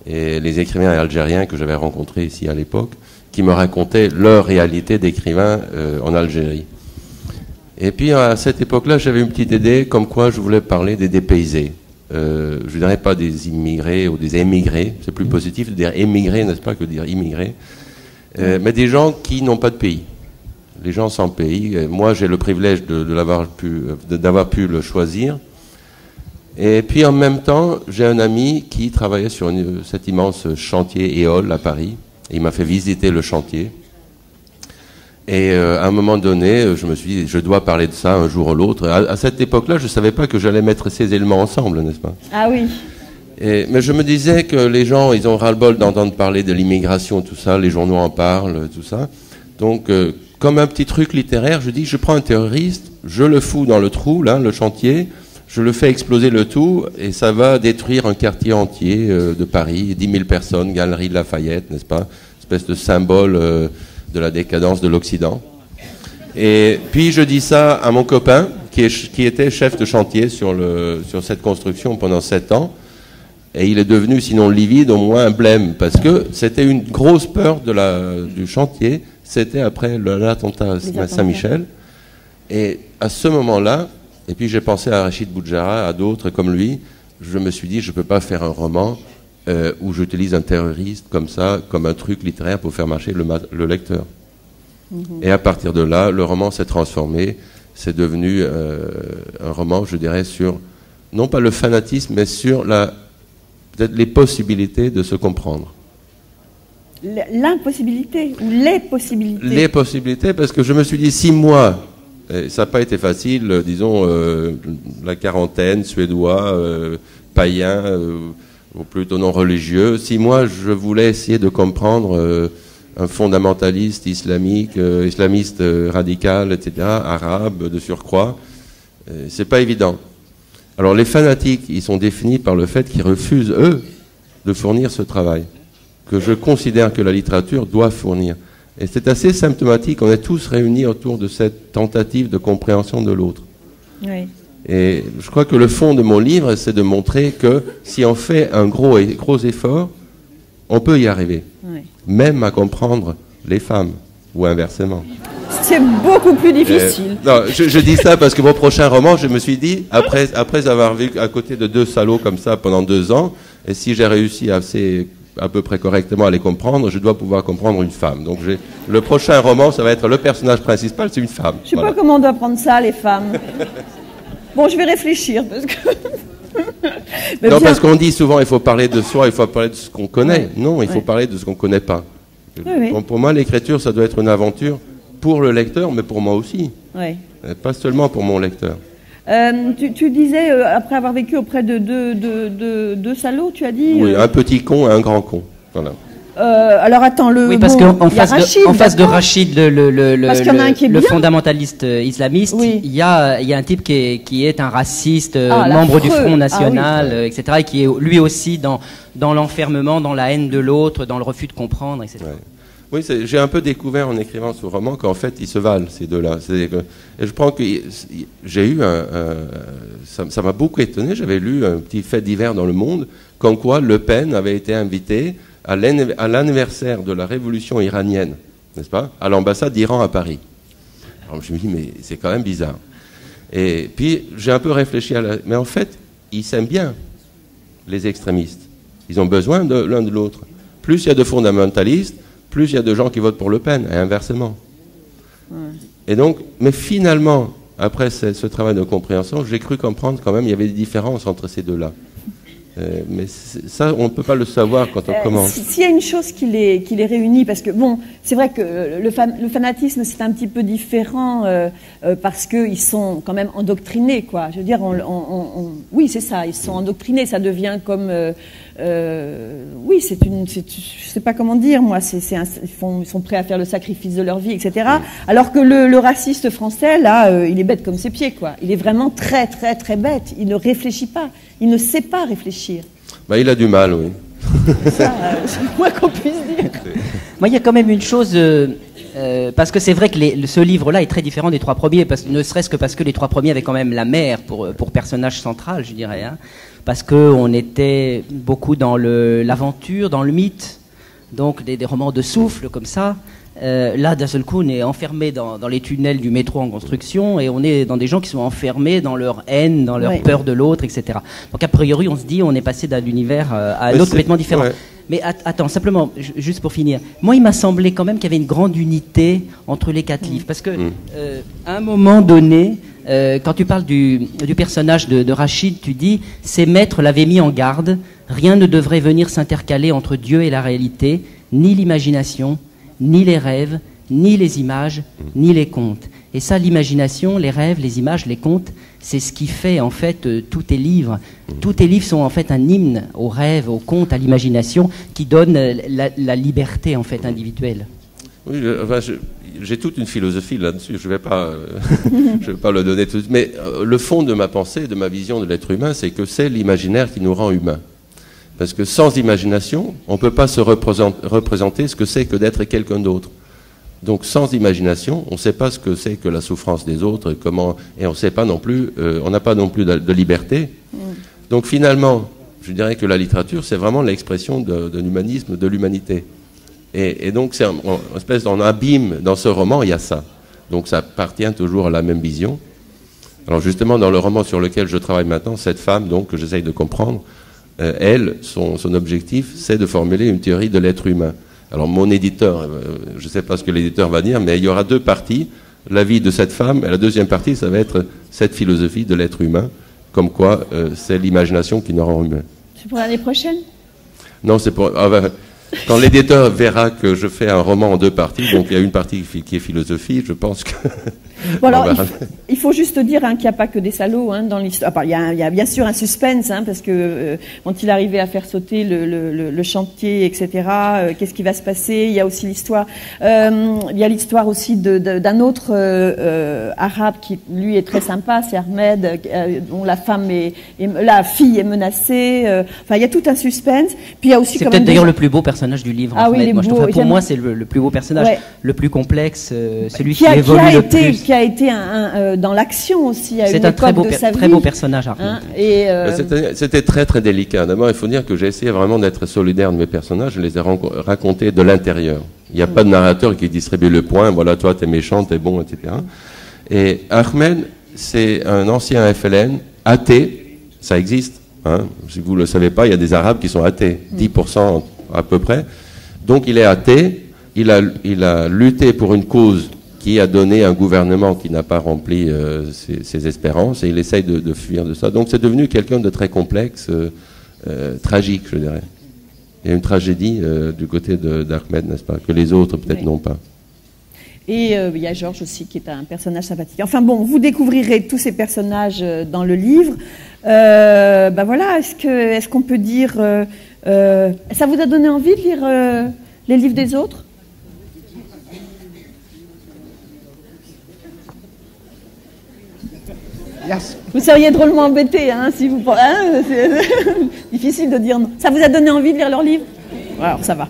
et les écrivains algériens que j'avais rencontrés ici à l'époque, qui me racontaient leur réalité d'écrivain en Algérie. Et puis, à cette époque-là, j'avais une petite idée comme quoi je voulais parler des dépaysés. Je ne dirais pas des immigrés ou des émigrés. C'est plus positif de dire émigrés, n'est-ce pas, que de dire immigrés. Mais des gens qui n'ont pas de pays. Les gens sans pays. Moi, j'ai le privilège d'avoir pu le choisir. Et puis, en même temps, j'ai un ami qui travaillait sur cet immense chantier Éole à Paris. Et il m'a fait visiter le chantier. Et à un moment donné, je me suis dit, je dois parler de ça un jour ou l'autre. À cette époque-là, je ne savais pas que j'allais mettre ces éléments ensemble, n'est-ce pas ? Ah oui. Mais je me disais que les gens, ils ont ras-le-bol d'entendre parler de l'immigration, tout ça, les journaux en parlent, tout ça. Donc, comme un petit truc littéraire, je dis, je prends un terroriste, je le fous dans le trou, là, le chantier, je le fais exploser le tout, et ça va détruire un quartier entier de Paris, 10 000 personnes, Galerie de Lafayette, n'est-ce pas ? Espèce de symbole de la décadence de l'Occident. Et puis, je dis ça à mon copain, qui était chef de chantier sur cette construction pendant 7 ans. Et il est devenu, sinon livide, au moins un blême, parce que c'était une grosse peur du chantier. C'était après l'attentat à Saint-Michel. Et à ce moment-là, et puis j'ai pensé à Rachid Boudjara, à d'autres comme lui, je me suis dit, je ne peux pas faire un roman où j'utilise un terroriste comme ça, comme un truc littéraire pour faire marcher le lecteur. Et à partir de là, le roman s'est transformé. C'est devenu un roman, je dirais, sur, non pas le fanatisme, mais sur peut-être les possibilités de se comprendre. L'impossibilité ou les possibilités ? Les possibilités, parce que je me suis dit, 6 mois, ça n'a pas été facile, disons, la quarantaine, suédois, païen, ou plutôt non religieux. 6 mois, je voulais essayer de comprendre un fondamentaliste islamiste radical, etc., arabe de surcroît. C'est pas évident. Alors les fanatiques, ils sont définis par le fait qu'ils refusent, eux, de fournir ce travail, que je considère que la littérature doit fournir. Et c'est assez symptomatique, on est tous réunis autour de cette tentative de compréhension de l'autre. Oui. Et je crois que le fond de mon livre, c'est de montrer que si on fait un gros effort, on peut y arriver. Oui. Même à comprendre les femmes, ou inversement. C'est beaucoup plus difficile. Non, je dis ça parce que mon prochain roman, je me suis dit, après avoir vécu à côté de 2 salauds comme ça pendant 2 ans, et si j'ai réussi à peu près correctement à les comprendre, je dois pouvoir comprendre une femme. Donc le prochain roman, ça va être le personnage principal, c'est une femme. Je ne sais pas comment on doit prendre ça, les femmes. Bon, je vais réfléchir parce que... non, parce qu'on dit souvent, il faut parler de soi, il faut parler de ce qu'on connaît. Non, il faut parler de ce qu'on ne connaît pas. Oui. Pour moi, l'écriture, ça doit être une aventure pour le lecteur, mais pour moi aussi. Oui. Pas seulement pour mon lecteur. Tu disais, après avoir vécu auprès de deux salauds, tu as dit... Oui, un petit con et un grand con. Voilà. Alors attends, oui, parce qu'en face de Rachid, le fondamentaliste islamiste, oui. il y a un type qui est un raciste, membre du Front National, etc., et qui est lui aussi dans l'enfermement, dans la haine de l'autre, dans le refus de comprendre, etc. Ouais. Oui, j'ai un peu découvert en écrivant ce roman qu'en fait, ils se valent, ces deux-là. Et je pense que j'ai eu ça m'a beaucoup étonné. J'avais lu un petit fait divers dans Le Monde, comme quoi Le Pen avait été invité à l'anniversaire de la révolution iranienne, n'est-ce pas, à l'ambassade d'Iran à Paris. Alors je me dis, mais c'est quand même bizarre. Et puis, j'ai un peu réfléchi mais en fait, ils s'aiment bien, les extrémistes. Ils ont besoin de l'un de l'autre. Plus il y a de fondamentalistes, plus il y a de gens qui votent pour Le Pen, et inversement. Ouais. Et donc, mais finalement, après ce travail de compréhension, j'ai cru comprendre quand même qu'il y avait des différences entre ces deux-là. Mais ça, on ne peut pas le savoir quand on commence. S'il y a une chose qui les réunit, parce que bon, c'est vrai que le fanatisme c'est un petit peu différent parce qu'ils sont quand même endoctrinés, quoi. Je veux dire, oui, c'est ça, ils sont endoctrinés, ça devient comme, oui, je sais pas comment dire, moi, ils sont prêts à faire le sacrifice de leur vie, etc. Alors que le raciste français, là, il est bête comme ses pieds, quoi. Il est vraiment très, très, très bête. Il ne réfléchit pas. Il ne sait pas réfléchir. Bah, il a du mal, oui. Ça, c'est moins qu'on puisse dire. Moi, il y a quand même une chose, parce que c'est vrai que ce livre-là est très différent des trois premiers, ne serait-ce que parce que les trois premiers avaient quand même la mer pour personnage central, je dirais. Hein, parce qu'on était beaucoup dans l'aventure, dans le mythe, donc des romans de souffle comme ça. Là, d'un seul coup, on est enfermé dans les tunnels du métro en construction et on est dans des gens qui sont enfermés dans leur haine, dans leur peur de l'autre, etc. Donc, a priori, on se dit, on est passé d'un univers à un autre complètement différent. Ouais. Mais attends, simplement, juste pour finir, moi, il m'a semblé quand même qu'il y avait une grande unité entre les quatre livres. Parce que, à un moment donné, quand tu parles du personnage de Rachid, tu dis, ses maîtres l'avaient mis en garde, rien ne devrait venir s'intercaler entre Dieu et la réalité, ni l'imagination, ni les rêves, ni les images, ni les contes. Et ça, l'imagination, les rêves, les images, les contes, c'est ce qui fait en fait tous tes livres. Tous tes livres sont en fait un hymne aux rêves, aux contes, à l'imagination, qui donne la liberté en fait individuelle. Oui, j'ai toute une philosophie là-dessus. Je vais pas le donner tout de suite. Mais le fond de ma pensée, de ma vision de l'être humain, c'est que c'est l'imaginaire qui nous rend humains. Parce que sans imagination, on ne peut pas se représenter ce que c'est que d'être quelqu'un d'autre. Donc sans imagination, on ne sait pas ce que c'est que la souffrance des autres, et on sait pas non plus, on n'a pas non plus de liberté. Donc finalement, je dirais que la littérature, c'est vraiment l'expression d'un humanisme, de l'humanité. Et donc c'est une espèce d'abîme dans ce roman, il y a ça. Donc ça appartient toujours à la même vision. Alors justement, dans le roman sur lequel je travaille maintenant, cette femme, donc que j'essaye de comprendre, elle, son objectif, c'est de formuler une théorie de l'être humain. Alors mon éditeur, je ne sais pas ce que l'éditeur va dire, mais il y aura deux parties, la vie de cette femme, et la deuxième partie, ça va être cette philosophie de l'être humain, comme quoi c'est l'imagination qui nous rend humains. C'est pour l'année prochaine? Non, c'est pour... quand l'éditeur verra que je fais un roman en deux parties, donc il y a une partie qui est philosophie, je pense que... Bon, alors, il faut juste dire qu'il n'y a pas que des salauds dans l'histoire. Il y a bien sûr un suspense, parce que quand il arrivait à faire sauter le chantier, etc., qu'est-ce qui va se passer? Il y a aussi l'histoire. Il y a l'histoire aussi d'un autre arabe qui, lui, est très sympa, c'est Ahmed, dont la fille est menacée. Enfin, il y a tout un suspense. Puis il y a aussi. C'est peut-être d'ailleurs le plus beau personnage du livre. Oui, pour moi, c'est le plus beau personnage, le plus complexe, celui qui évolue le plus. Qui a été dans l'action aussi. C'est un très beau personnage. C'était très très délicat. D'abord, il faut dire que j'ai essayé vraiment d'être solidaire de mes personnages. Je les ai racontés de l'intérieur. Il n'y a pas de narrateur qui distribue le point. Voilà, toi, t'es méchant, t'es bon, etc. Et Ahmed, c'est un ancien FLN, athée. Ça existe. Si vous ne le savez pas, il y a des Arabes qui sont athées. 10% à peu près. Donc, il est athée. Il a lutté pour une cause qui a donné un gouvernement qui n'a pas rempli ses espérances, et il essaye de fuir de ça. Donc c'est devenu quelqu'un de très complexe, tragique, je dirais. Il y a une tragédie du côté d'Ahmed, n'est-ce pas, que les autres peut-être n'ont pas. Et il y a Georges aussi, qui est un personnage sympathique. Enfin bon, vous découvrirez tous ces personnages dans le livre. Voilà, est-ce qu'on peut dire... ça vous a donné envie de lire les livres des autres ? Yes. Vous seriez drôlement embêté, si vous... c'est difficile de dire non. Ça vous a donné envie de lire leur livre? Alors, ça va.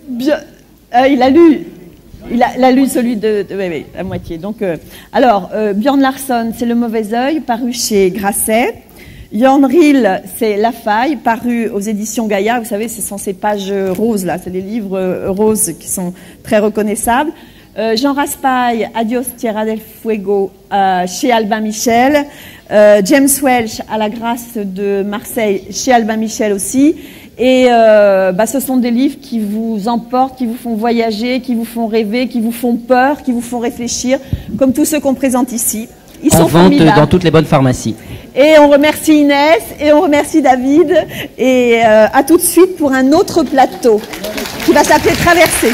Bien, il a lu celui de oui, la moitié. Donc, Björn Larsson, c'est Le Mauvais Œil, paru chez Grasset. Jörn Riel, c'est La Faille, paru aux éditions Gaillard. Vous savez, ce sont ces pages roses, là. C'est des livres roses qui sont très reconnaissables. Jean Raspail, Adios Tierra del Fuego, chez Albin Michel. James Welch, À la grâce de Marseille, chez Albin Michel aussi. Et ce sont des livres qui vous emportent, qui vous font voyager, qui vous font rêver, qui vous font peur, qui vous font réfléchir, comme tous ceux qu'on présente ici. Ils en sont vente formidables. dans toutes les bonnes pharmacies. Et on remercie Inès et on remercie David. Et à tout de suite pour un autre plateau qui va s'appeler Traversée.